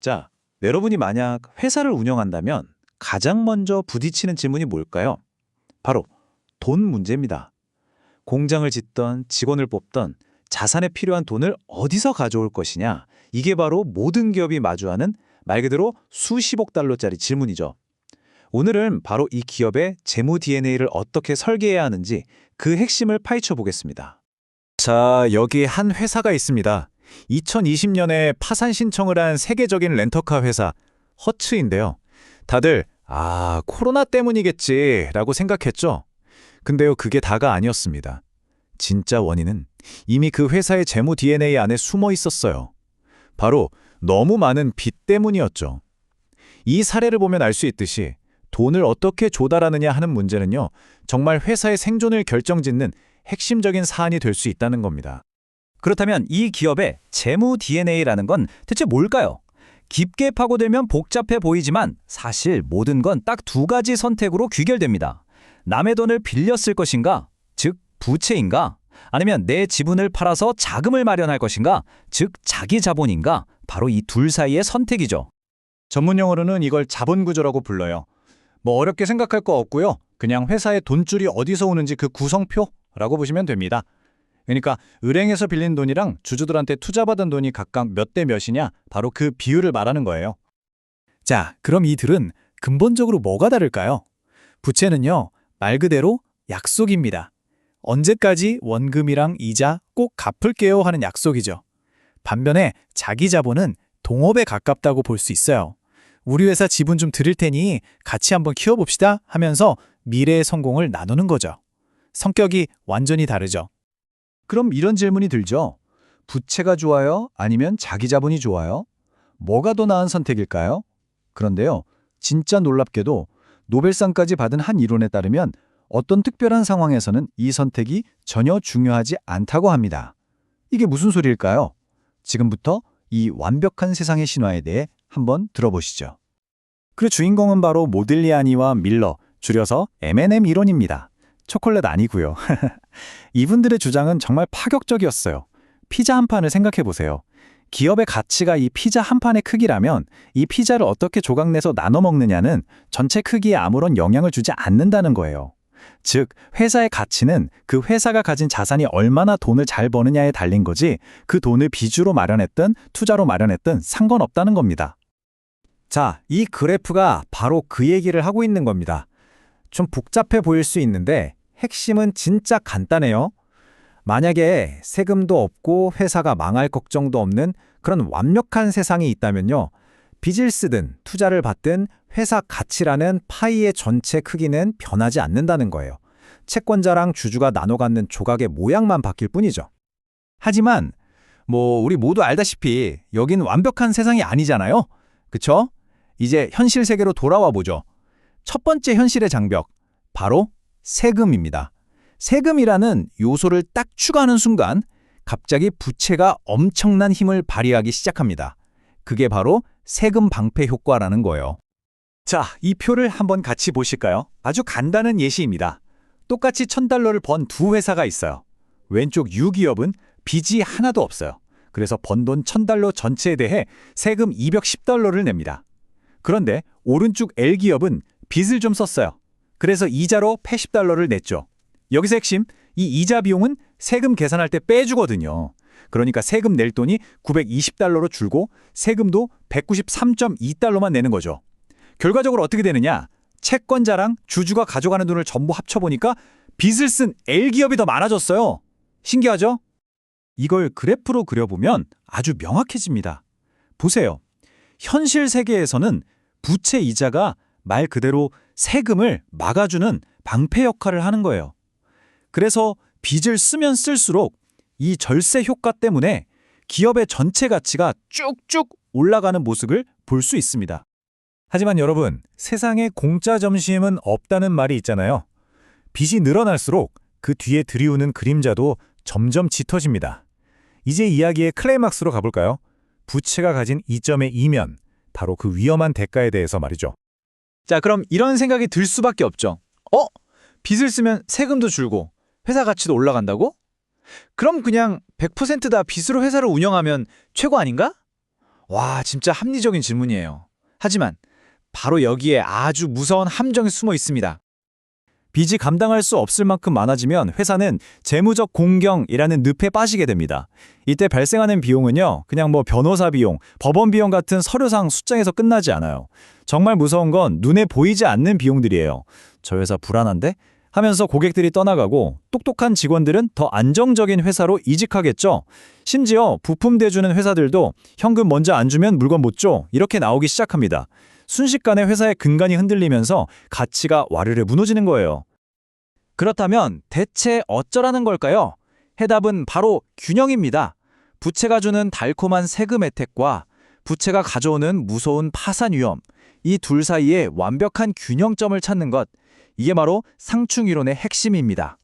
자, 여러분이 만약 회사를 운영한다면 가장 먼저 부딪히는 질문이 뭘까요? 바로 돈 문제입니다. 공장을 짓던 직원을 뽑던 자산에 필요한 돈을 어디서 가져올 것이냐. 이게 바로 모든 기업이 마주하는 말 그대로 수십억 달러짜리 질문이죠. 오늘은 바로 이 기업의 재무 DNA를 어떻게 설계해야 하는지 그 핵심을 파헤쳐 보겠습니다. 자, 여기 한 회사가 있습니다. 2020년에 파산 신청을 한 세계적인 렌터카 회사 허츠인데요. 다들 코로나 때문이겠지라고 생각했죠. 근데요, 그게 다가 아니었습니다. 진짜 원인은 이미 그 회사의 재무 DNA 안에 숨어 있었어요. 바로 너무 많은 빚 때문이었죠. 이 사례를 보면 알 수 있듯이 돈을 어떻게 조달하느냐 하는 문제는요, 정말 회사의 생존을 결정짓는 핵심적인 사안이 될 수 있다는 겁니다. 그렇다면 이 기업의 재무 DNA라는 건 대체 뭘까요? 깊게 파고들면 복잡해 보이지만 사실 모든 건 딱 두 가지 선택으로 귀결됩니다. 남의 돈을 빌려 쓸 것인가, 즉 부채인가, 아니면 내 지분을 팔아서 자금을 마련할 것인가, 즉 자기 자본인가, 바로 이 둘 사이의 선택이죠. 전문 용어로는 이걸 자본구조라고 불러요. 뭐 어렵게 생각할 거 없고요. 그냥 회사의 돈줄이 어디서 오는지 그 구성표라고 보시면 됩니다. 그러니까 은행에서 빌린 돈이랑 주주들한테 투자받은 돈이 각각 몇 대 몇이냐, 바로 그 비율을 말하는 거예요. 자, 그럼 이들은 근본적으로 뭐가 다를까요? 부채는요, 말 그대로 약속입니다. 언제까지 원금이랑 이자 꼭 갚을게요 하는 약속이죠. 반면에 자기 자본은 동업에 가깝다고 볼 수 있어요. 우리 회사 지분 좀 드릴 테니 같이 한번 키워봅시다 하면서 미래의 성공을 나누는 거죠. 성격이 완전히 다르죠. 그럼 이런 질문이 들죠. 부채가 좋아요? 아니면 자기 자본이 좋아요? 뭐가 더 나은 선택일까요? 그런데요, 진짜 놀랍게도 노벨상까지 받은 한 이론에 따르면 어떤 특별한 상황에서는 이 선택이 전혀 중요하지 않다고 합니다. 이게 무슨 소리일까요? 지금부터 이 완벽한 세상의 신화에 대해 한번 들어보시죠. 그 주인공은 바로 모딜리아니와 밀러, 줄여서 M&M 이론입니다. 초콜릿 아니고요. 이분들의 주장은 정말 파격적이었어요. 피자 한 판을 생각해보세요. 기업의 가치가 이 피자 한 판의 크기라면 이 피자를 어떻게 조각내서 나눠 먹느냐는 전체 크기에 아무런 영향을 주지 않는다는 거예요. 즉, 회사의 가치는 그 회사가 가진 자산이 얼마나 돈을 잘 버느냐에 달린 거지 그 돈을 빚으로 마련했든 투자로 마련했든 상관없다는 겁니다. 자, 이 그래프가 바로 그 얘기를 하고 있는 겁니다. 좀 복잡해 보일 수 있는데 핵심은 진짜 간단해요. 만약에 세금도 없고 회사가 망할 걱정도 없는 그런 완벽한 세상이 있다면요. 빚을 쓰든 투자를 받든 회사 가치라는 파이의 전체 크기는 변하지 않는다는 거예요. 채권자랑 주주가 나눠 갖는 조각의 모양만 바뀔 뿐이죠. 하지만 우리 모두 알다시피 여긴 완벽한 세상이 아니잖아요. 그쵸? 이제 현실 세계로 돌아와 보죠. 첫 번째 현실의 장벽, 바로 세금입니다. 세금이라는 요소를 딱 추가하는 순간 갑자기 부채가 엄청난 힘을 발휘하기 시작합니다. 그게 바로 세금 방패 효과라는 거예요. 자, 이 표를 한번 같이 보실까요? 아주 간단한 예시입니다. 똑같이 $1,000를 번 두 회사가 있어요. 왼쪽 U기업은 빚이 하나도 없어요. 그래서 번 돈 $1,000 전체에 대해 세금 $210를 냅니다. 그런데 오른쪽 L기업은 빚을 좀 썼어요. 그래서 이자로 $80를 냈죠. 여기서 핵심, 이 이자 비용은 세금 계산할 때 빼주거든요. 그러니까 세금 낼 돈이 $920로 줄고 세금도 $193.2만 내는 거죠. 결과적으로 어떻게 되느냐? 채권자랑 주주가 가져가는 돈을 전부 합쳐보니까 빚을 쓴 L기업이 더 많아졌어요. 신기하죠? 이걸 그래프로 그려보면 아주 명확해집니다. 보세요. 현실 세계에서는 부채 이자가 말 그대로 세금을 막아주는 방패 역할을 하는 거예요. 그래서 빚을 쓰면 쓸수록 이 절세 효과 때문에 기업의 전체 가치가 쭉쭉 올라가는 모습을 볼 수 있습니다. 하지만 여러분, 세상에 공짜 점심은 없다는 말이 있잖아요. 빚이 늘어날수록 그 뒤에 들이우는 그림자도 점점 짙어집니다. 이제 이야기의 클라이막스로 가볼까요? 부채가 가진 이점의 이면, 바로 그 위험한 대가에 대해서 말이죠. 자, 그럼 이런 생각이 들 수밖에 없죠. 빚을 쓰면 세금도 줄고 회사 가치도 올라간다고? 그럼 그냥 100% 다 빚으로 회사를 운영하면 최고 아닌가? 와, 진짜 합리적인 질문이에요. 하지만 바로 여기에 아주 무서운 함정이 숨어 있습니다. 빚이 감당할 수 없을 만큼 많아지면 회사는 재무적 공경이라는 늪에 빠지게 됩니다. 이때 발생하는 비용은요, 그냥 변호사 비용, 법원 비용 같은 서류상 숫장에서 끝나지 않아요. 정말 무서운 건 눈에 보이지 않는 비용들이에요. 저 회사 불안한데? 하면서 고객들이 떠나가고 똑똑한 직원들은 더 안정적인 회사로 이직하겠죠. 심지어 부품 대주는 회사들도 현금 먼저 안 주면 물건 못 줘. 이렇게 나오기 시작합니다. 순식간에 회사의 근간이 흔들리면서 가치가 와르르 무너지는 거예요. 그렇다면 대체 어쩌라는 걸까요? 해답은 바로 균형입니다. 부채가 주는 달콤한 세금 혜택과 부채가 가져오는 무서운 파산 위험, 이 둘 사이에 완벽한 균형점을 찾는 것, 이게 바로 상충이론의 핵심입니다.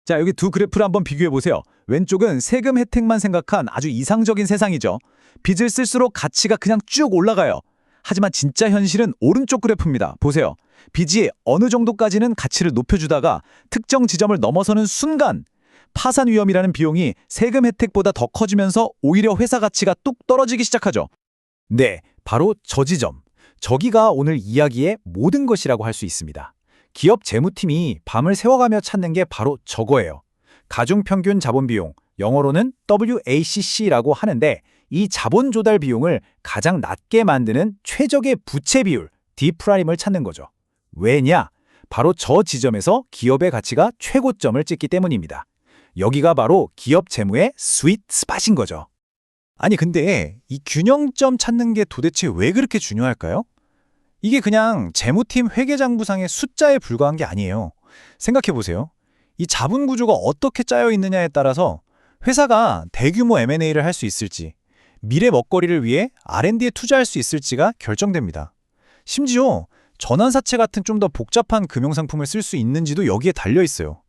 자, 여기 두 그래프를 한번 비교해 보세요. 왼쪽은 세금 혜택만 생각한 아주 이상적인 세상이죠. 빚을 쓸수록 가치가 그냥 쭉 올라가요. 하지만 진짜 현실은 오른쪽 그래프입니다. 보세요. 빚이 어느 정도까지는 가치를 높여주다가 특정 지점을 넘어서는 순간 파산 위험이라는 비용이 세금 혜택보다 더 커지면서 오히려 회사 가치가 뚝 떨어지기 시작하죠. 네, 바로 저 지점. 저기가 오늘 이야기의 모든 것이라고 할 수 있습니다. 기업 재무팀이 밤을 새워가며 찾는 게 바로 저거예요. 가중평균 자본비용, 영어로는 WACC라고 하는데 이 자본 조달 비용을 가장 낮게 만드는 최적의 부채 비율, D프라임을 찾는 거죠. 왜냐? 바로 저 지점에서 기업의 가치가 최고점을 찍기 때문입니다. 여기가 바로 기업 재무의 스윗 스팟인 거죠. 아니 근데 이 균형점 찾는 게 도대체 왜 그렇게 중요할까요? 이게 그냥 재무팀 회계장부상의 숫자에 불과한 게 아니에요. 생각해보세요. 이 자본 구조가 어떻게 짜여 있느냐에 따라서 회사가 대규모 M&A를 할 수 있을지, 미래 먹거리를 위해 R&D에 투자할 수 있을지가 결정됩니다. 심지어 전환사채 같은 좀 더 복잡한 금융상품을 쓸 수 있는지도 여기에 달려 있어요.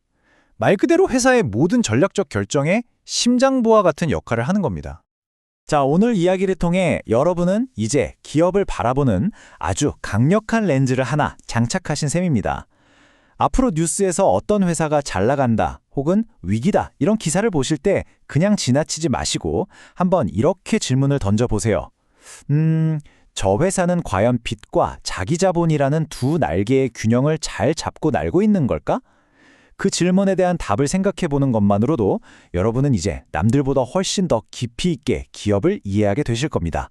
말 그대로 회사의 모든 전략적 결정에 심장부와 같은 역할을 하는 겁니다. 자, 오늘 이야기를 통해 여러분은 이제 기업을 바라보는 아주 강력한 렌즈를 하나 장착하신 셈입니다. 앞으로 뉴스에서 어떤 회사가 잘 나간다 혹은 위기다 이런 기사를 보실 때 그냥 지나치지 마시고 한번 이렇게 질문을 던져보세요. 저 회사는 과연 빚과 자기 자본이라는 두 날개의 균형을 잘 잡고 날고 있는 걸까? 그 질문에 대한 답을 생각해보는 것만으로도 여러분은 이제 남들보다 훨씬 더 깊이 있게 기업을 이해하게 되실 겁니다.